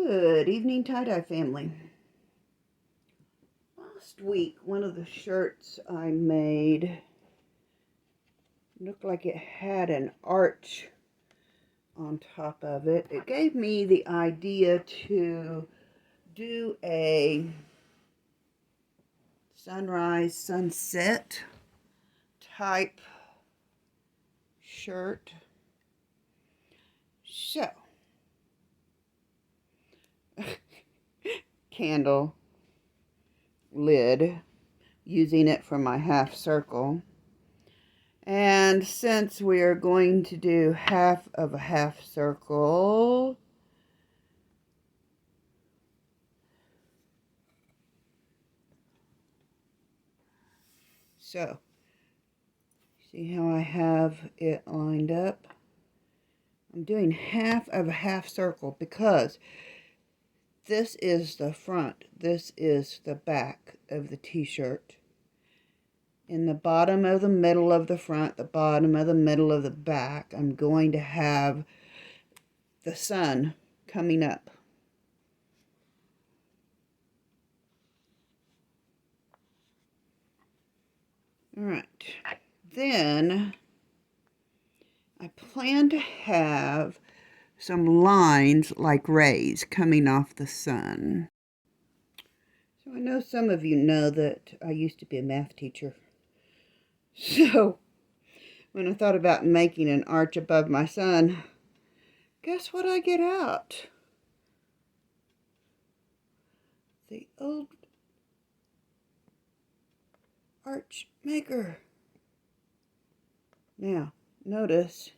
Good evening, tie-dye family. Last week, one of the shirts I made looked like it had an arch on top of it. It gave me the idea to do a sunrise, sunset type shirt. So, candle lid, using it for my half circle. And since we're going to do half of a half circle, so see how I have it lined up? I'm doing half of a half circle because this is the front, this is the back of the t-shirt. In the bottom of the middle of the front, the bottom of the middle of the back, I'm going to have the sun coming up. All right, then I plan to have some lines like rays coming off the sun. So I know some of you know that I used to be a math teacher. So when I thought about making an arch above my sun, guess what I get out? The old arch maker. Now, notice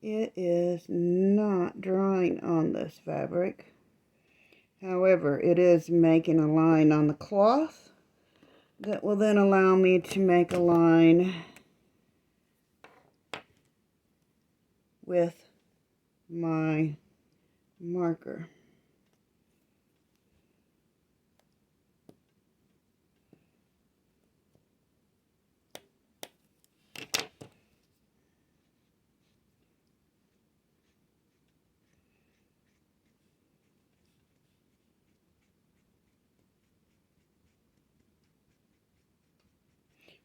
it is not drawing on this fabric. However, it is making a line on the cloth that will then allow me to make a line with my marker.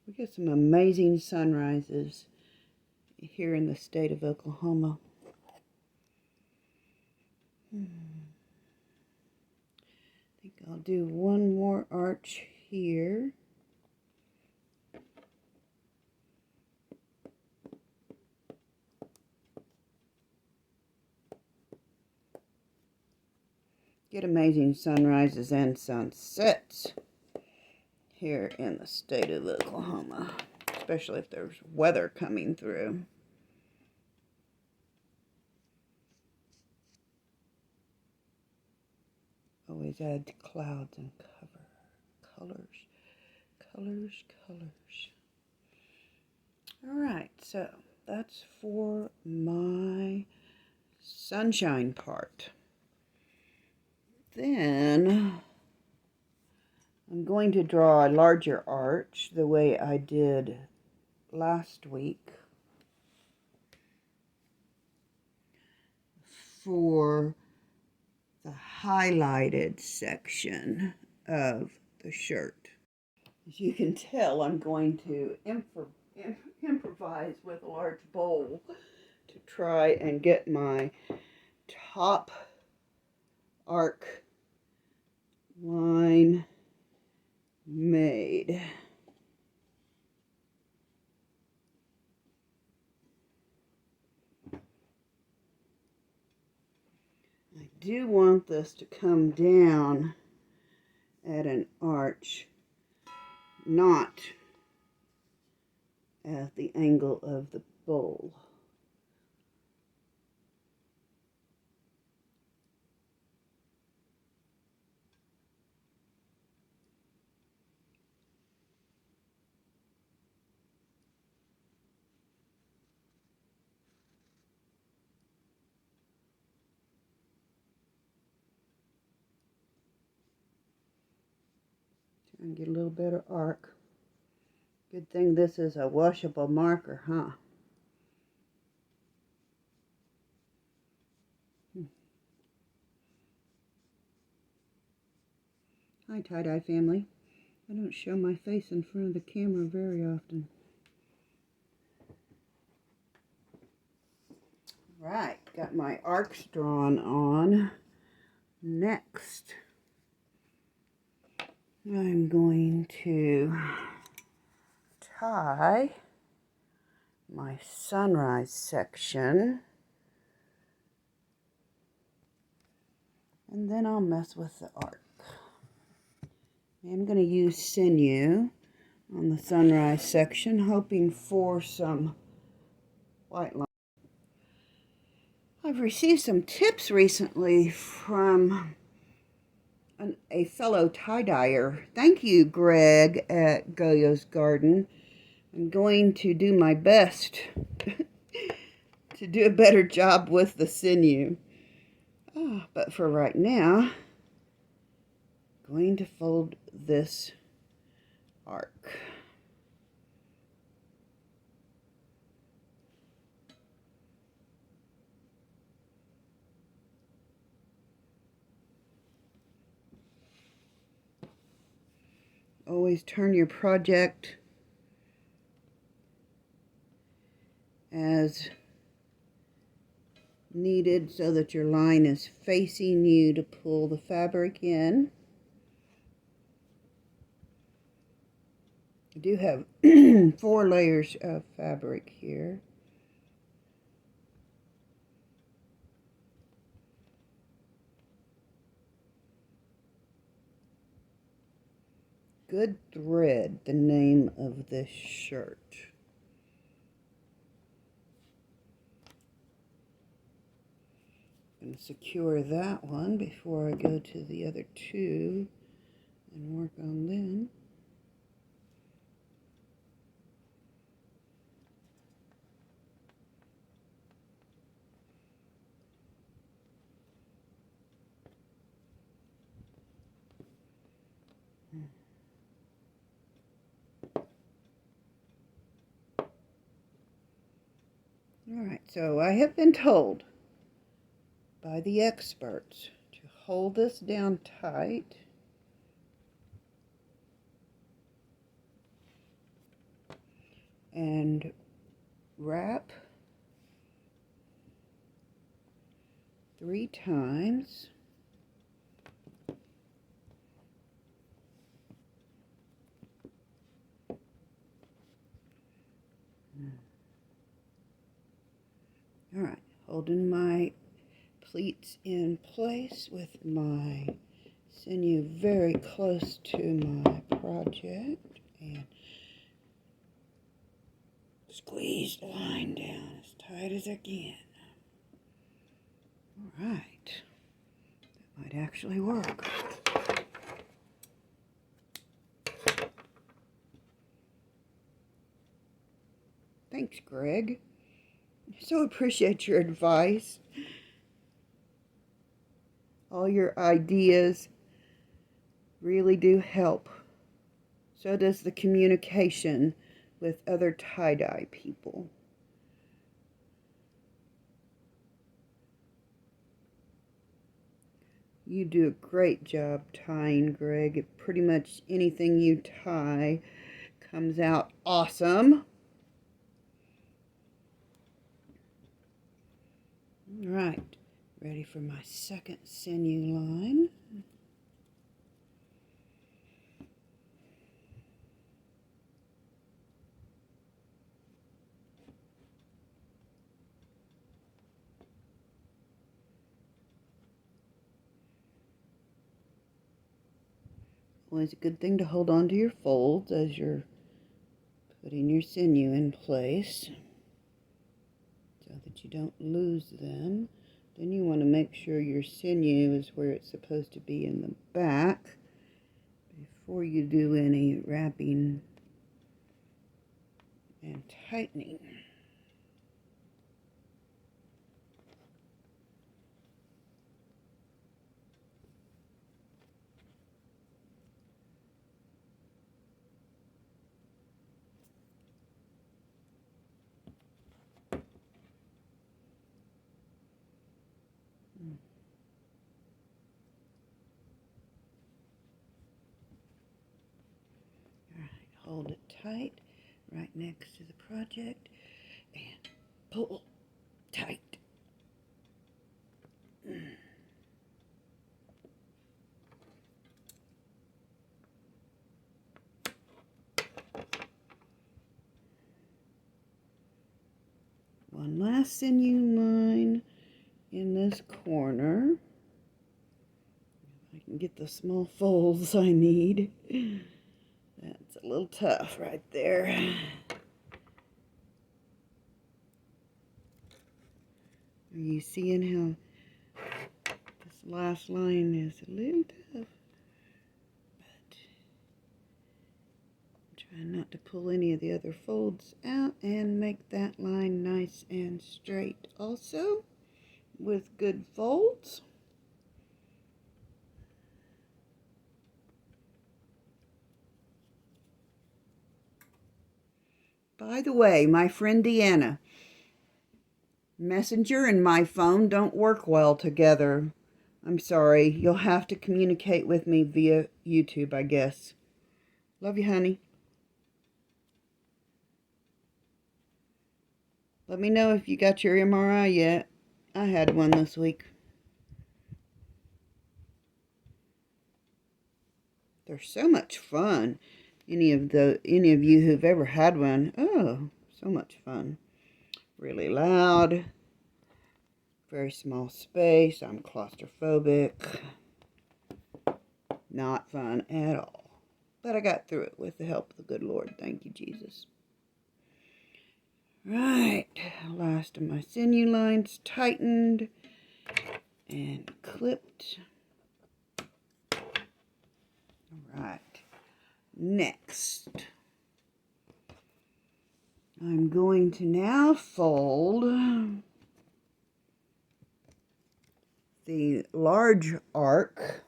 We get some amazing sunrises here in the state of Oklahoma. I think I'll do one more arch here. Get amazing sunrises and sunsets here in the state of Oklahoma, especially if there's weather coming through. Always add clouds and colors. All right, so that's for my sunshine part. Then I'm going to draw a larger arch the way I did last week for the highlighted section of the shirt. As you can tell, I'm going to improvise with a large bowl to try and get my top arc line made. I do want this to come down at an arch, not at the angle of the bowl. And get a little better arc. Good thing this is a washable marker, huh? Hi, tie-dye family. I don't show my face in front of the camera very often. Right, got my arcs drawn on. Next, I'm going to tie my sunrise section, and then I'll mess with the arc. I'm going to use sinew on the sunrise section, hoping for some white line. I've received some tips recently from a fellow tie-dyer. Thank you, Greg at Goyo's Garden. I'm going to do my best to do a better job with the sinew. But for right now, I'm going to fold this arc. Always turn your project as needed so that your line is facing you to pull the fabric in. I do have 4 layers of fabric here. Good Thread, the name of this shirt. I'm going to secure that one before I go to the other 2 and work on them. Alright, so I have been told by the experts to hold this down tight and wrap 3 times. Alright, holding my pleats in place with my sinew very close to my project, and squeeze the line down as tight as I can. Alright, that might actually work. Thanks, Greg. I so appreciate your advice. All your ideas really do help. So does the communication with other tie-dye people. You do a great job tying, Greg. Pretty much anything you tie comes out awesome. All right, ready for my second sinew line. Always a good thing to hold on to your folds as you're putting your sinew in place so that you don't lose them. Then you want to make sure your sinew is where it's supposed to be in the back before you do any wrapping and tightening. next to the project and pull tight. One last sinew line in this corner. If I can get the small folds I need. That's a little tough right there. Are you seeing how this last line is a little tough? But I'm trying not to pull any of the other folds out and make that line nice and straight also with good folds. By the way, my friend Deanna, Messenger and my phone don't work well together. I'm sorry. You'll have to communicate with me via YouTube, I guess. Love you, honey. Let me know if you got your MRI yet. I had one this week. They're so much fun. Any of you who've ever had one, oh, so much fun. Really loud. Very small space. I'm claustrophobic. Not fun at all. But I got through it with the help of the good Lord. Thank you, Jesus. Right. Last of my sinew lines tightened and clipped. Alright. Next, I'm going to now fold the large arc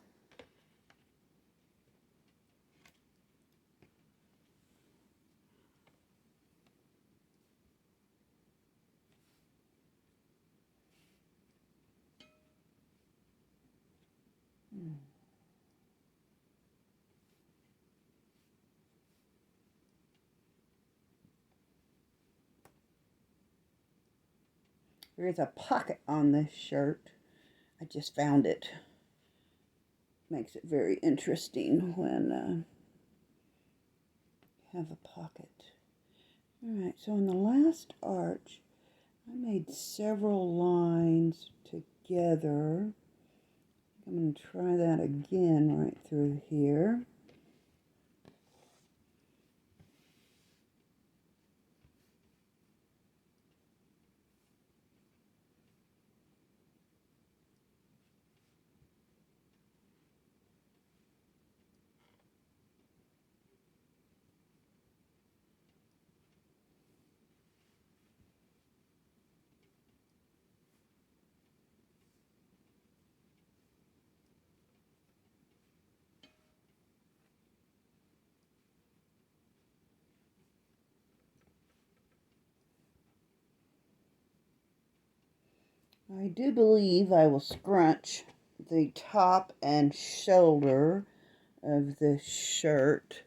There is a pocket on this shirt. I just found it. Makes it very interesting when you have a pocket. Alright, so in the last arch, I made several lines together. I'm going to try that again right through here. I do believe I will scrunch the top and shoulder of this shirt.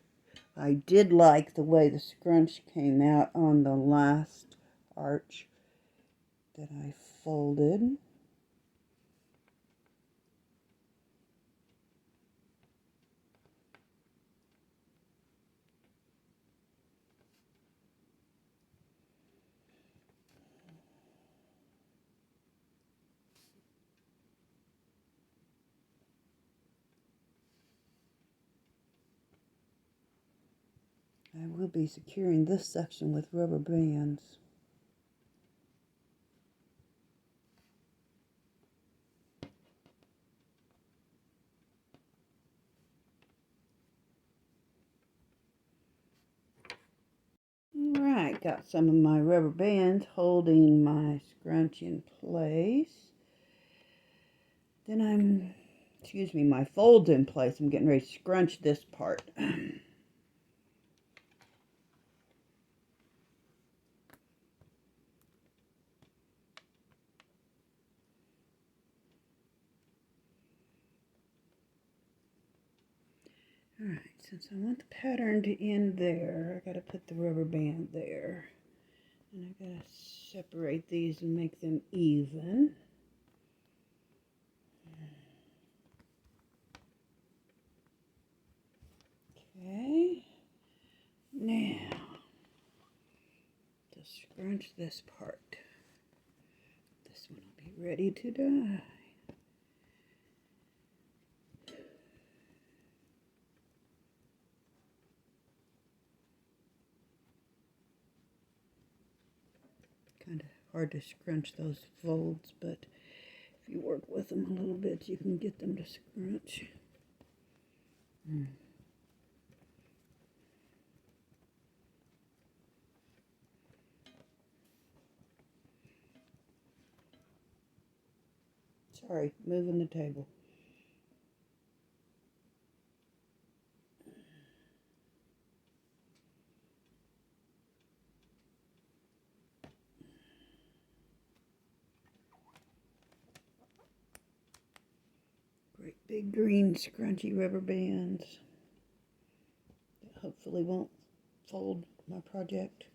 I did like the way the scrunch came out on the last arch that I folded. I will be securing this section with rubber bands. Alright, got some of my rubber bands holding my scrunch in place. Then my folds in place. I'm getting ready to scrunch this part. Alright, since I want the pattern to end there, I gotta put the rubber band there. And I gotta separate these and make them even. Okay, now to scrunch this part. This one will be ready to dye. Kind of hard to scrunch those folds, but if you work with them a little bit, you can get them to scrunch. Sorry, moving the table. Great big green scrunchy rubber bands that hopefully won't fold my project.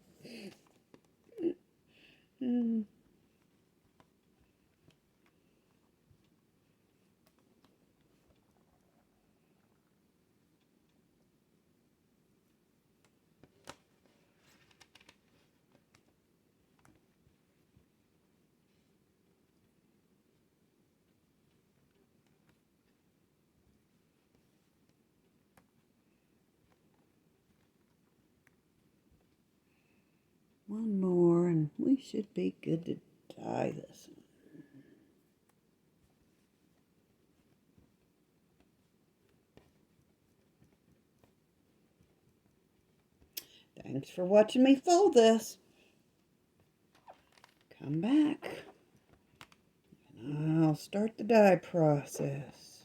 One more and we should be good to dye this one. Thanks for watching me fold this. Come back and I'll start the dye process.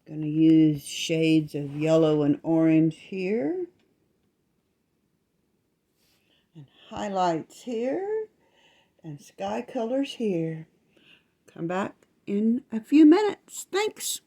Going to use shades of yellow and orange here. And highlights here. And sky colors here. Come back in a few minutes. Thanks.